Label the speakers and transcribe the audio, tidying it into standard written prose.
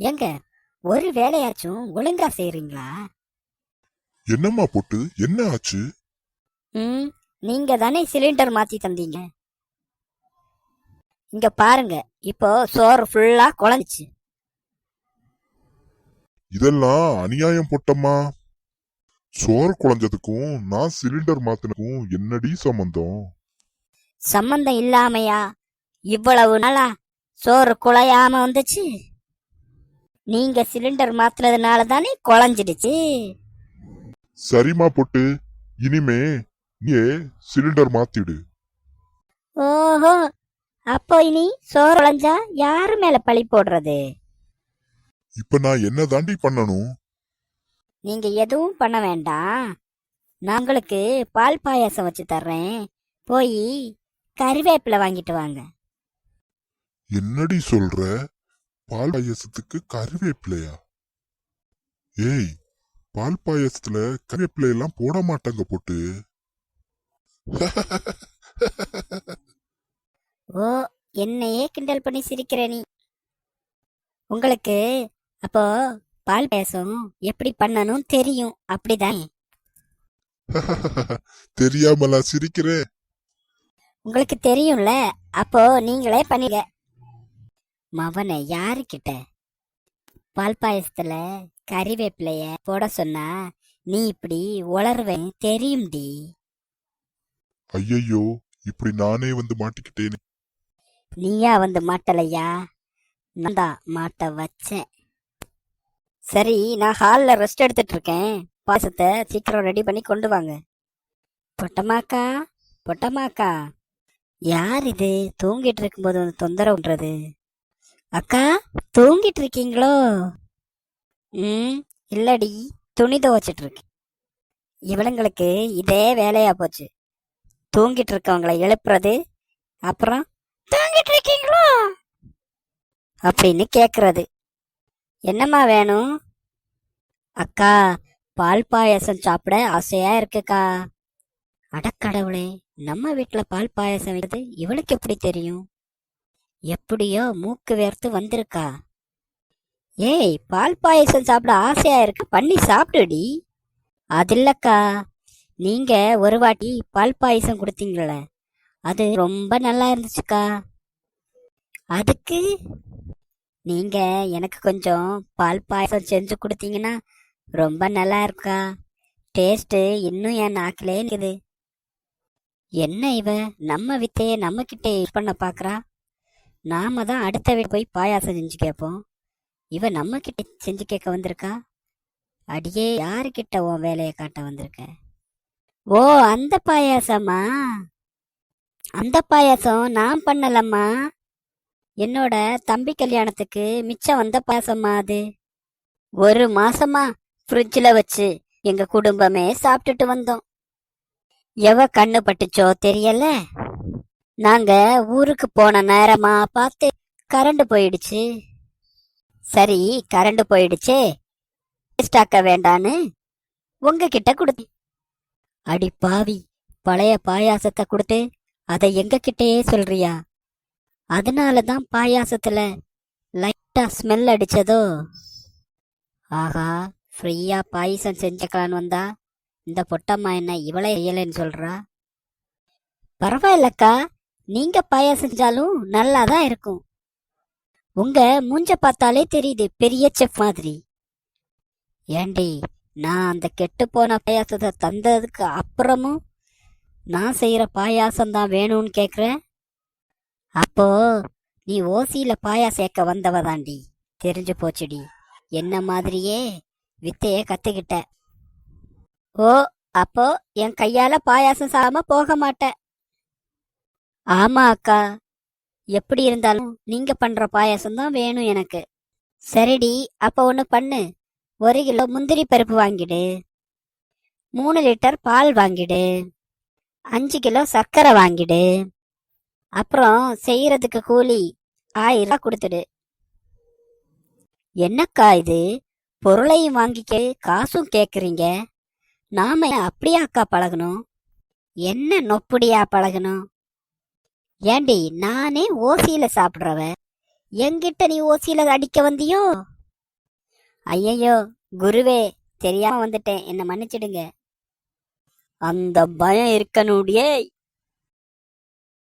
Speaker 1: ஏங்க, ஒரு வேலையாச்சும் ஒழுங்கா செய்றீங்களா?
Speaker 2: என்னம்மா பொட்டு, என்ன ஆச்சு?
Speaker 1: ம் நீங்க தானே சிலிண்டர் மாத்தி தந்தீங்க. இங்க பாருங்க, இப்போ சோறு ஃபுல்லா குழஞ்சிச்சு.
Speaker 2: இதெல்லாம் அநியாயம் பொட்டம்மா. சோறு குழஞ்சதுக்கும் நான் சிலிண்டர் மாத்தினதுக்கும் என்னடி சம்பந்தம்?
Speaker 1: சம்பந்தம் இல்லாமையா இவ்வளவு நாளா சோறு குழையாம வந்துச்சு? நீங்க சிலிண்டர் மாத்துனதுனால தானே குழஞ்சிடுச்சு.
Speaker 2: சரிம்மா பொட்டு, இனிமே நீ சிலிண்டர் மாத்திடு.
Speaker 1: ஓஹோ, அப்போ இனி சோறு குழஞ்சா யாரு மேல பழி போடுறது?
Speaker 2: இப்ப நான் என்ன தாண்டி பண்ணணும்?
Speaker 1: நீங்க எதுவும் பண்ண வேண்டாம். நான் உங்களுக்கு பால் பாயாசம் வச்சு தர்றேன். போய் கறிவேப்பிலை வாங்கிட்டு வாங்க.
Speaker 2: என்னடி சொல்ற? பால் பாயசத்துக்கு கறிவேப்பிலையா? ஏய், பால் பாயசத்துல கறிவேப்பிலை எல்லாம் போட மாட்டாங்க பொட்டு.
Speaker 1: ஓ, என்னையே கிண்டல் பண்ணி சிரிக்கிற நீ. உங்களுக்கு அப்போ பால் பாயாசம் எப்படி பண்ணணும் தெரியும், அப்படிதானே?
Speaker 2: தெரியாமலா சிரிக்கிறேன்?
Speaker 1: உங்களுக்கு தெரியும்ல, அப்போ நீங்களே பண்ணுங்க. மவனை யாருக்கிட்ட பால் பாயசத்துல கறிவேப்பிலைய போட சொன்னா நீ இப்படி உளறுவேன் தெரியும்டி.
Speaker 2: ஐயையோ, இப்படி நானே வந்து மாட்டிக்கிட்டேனே.
Speaker 1: நீயா வந்து மாட்டலையா, நான் தான் மாட்ட வச்சேன். சரி, நான் ஹாலில் ரெஸ்ட் எடுத்துட்டு இருக்கேன். பாயசத்தை சீக்கிரம் ரெடி பண்ணி கொண்டு வாங்க. பொட்டமாக்கா, பொட்டமாக்கா, யார் இது தூங்கிட்டு இருக்கும்போது வந்து தொந்தரவுன்றது? அக்கா, தூங்கிட்டு இருக்கீங்களோ? இல்லடி, துணி துவைச்சிட்டு இருக்கேன். இவளுங்களுக்கு இதே வேலையா போச்சு, தூங்கிட்டு இருக்கவங்களை எழுப்புறது, அப்புறம் தூங்கிட்டு இருக்கீங்களோ அப்படின்னு கேக்குறது. என்னம்மா வேணும்? அக்கா, பால் பாயாசம் சாப்பிட ஆசையா இருக்குக்கா. அடக்கடவுளே, நம்ம வீட்டுல பால் பாயாசம் வைக்கிறது இவளுக்கு எப்படி தெரியும்? எப்படியோ மூக்கு வேர்த்து வந்திருக்கா. ஏய், பால் பாயாசம் சாப்பிட ஆசையா இருக்கு, பண்ணி சாப்பிடுடி. அது இல்லக்கா, நீங்க ஒரு வாட்டி பால் பாயாசம் கொடுத்தீங்கள, அது ரொம்ப நல்லா இருந்துச்சுக்கா. அதுக்கு நீங்க எனக்கு கொஞ்சம் பால் பாயாசம் செஞ்சு கொடுத்தீங்கன்னா ரொம்ப நல்லா இருக்கா. டேஸ்ட் இன்னும் என் நாக்கிலே இருக்குது. என்ன இவ நம்ம வித்தைய நம்ம கிட்டே யூஸ் பண்ண பாக்குறா? நாம தான் அடுத்த வீட்டு போய் பாயாசம் செஞ்சு கேட்போம், இவ நம்ம கிட்ட செஞ்சு கேட்க வந்திருக்கா. அடியே, யாருக்கிட்ட உன் வேலையை காட்ட வந்திருக்க? ஓ, அந்த பாயாசமா? அந்த பாயாசம் நான் பண்ணலம்மா, என்னோட தம்பி கல்யாணத்துக்கு மிச்சம் வந்த பாயாசம்மா அது. ஒரு மாசமா ஃப்ரிட்ஜில் வச்சு எங்க குடும்பமே சாப்பிட்டுட்டு வந்தோம். எவ கண்ணு பட்டுச்சோ தெரியல, நாங்க ஊருக்கு போன நேரமா பார்த்து கரண்ட் போயிடுச்சு. சரி, கரண்ட் போயிடுச்சே, வேஸ்டாக்க வேண்டான்னு உங்ககிட்ட கொடுத்தி. அடி பாவி, பழைய பாயாசத்தை கொடுத்து அதை எங்க கிட்டயே சொல்றியா? அதனாலதான் பாயாசத்துல லைட்டா ஸ்மெல் அடிச்சதோ? ஆஹா, ஃப்ரீயா பாயசம் செஞ்சுக்கலான்னு வந்தா இந்த பொட்டம்மா என்ன இவளை செய்யலைன்னு சொல்றா. பரவாயில்லக்கா, நீங்க பாயாசம் செஞ்சாலும் நல்லாதான் இருக்கும். உங்க மூஞ்ச பார்த்தாலே தெரியுது, பெரிய செஃப் மாதிரி. ஏண்டி, நான் அந்த கெட்டு போன பாயாசத்தை தந்ததுக்கு அப்புறமும் நான் செய்யற பாயாசம் தான் வேணும்னு கேக்குறேன். அப்போ நீ ஓசியில பாயாசம் சேர்க்க வந்தவ தாண்டி. தெரிஞ்சு போச்சுடி, என்ன மாதிரியே வித்தைய கத்துக்கிட்ட. ஓ, அப்போ என் கையால பாயாசம் சாம போக மாட்டேன். ஆமா அக்கா, எப்படி இருந்தாலும் நீங்க பண்ற பாயாசம் தான் வேணும் எனக்கு. சரிடி, அப்ப ஒண்ணு பண்ணு, 1 கிலோ முந்திரி பருப்பு வாங்கிடு, 3 லிட்டர் பால் வாங்கிடு, 5 கிலோ சர்க்கரை வாங்கிடு, அப்புறம் செய்யறதுக்கு கூலி 1000 ரூபாய் கொடுத்துடு. என்னக்கா இது, பொருளையும் வாங்கிக்க காசும் கேக்குறீங்க? நாம அப்படியாக்கா பழகணும்? என்ன நொப்புடியா பழகணும்? ஏண்டி, நானே ஓசியில சாப்பிடுறவ, என்கிட்ட நீ ஓசியில அடிக்க வந்தியோ? ஐயையோ குருவே, தெரியாம வந்துட்டேன், என்ன மன்னிச்சிடுங்க. அந்த பயம் இருக்கணுடியே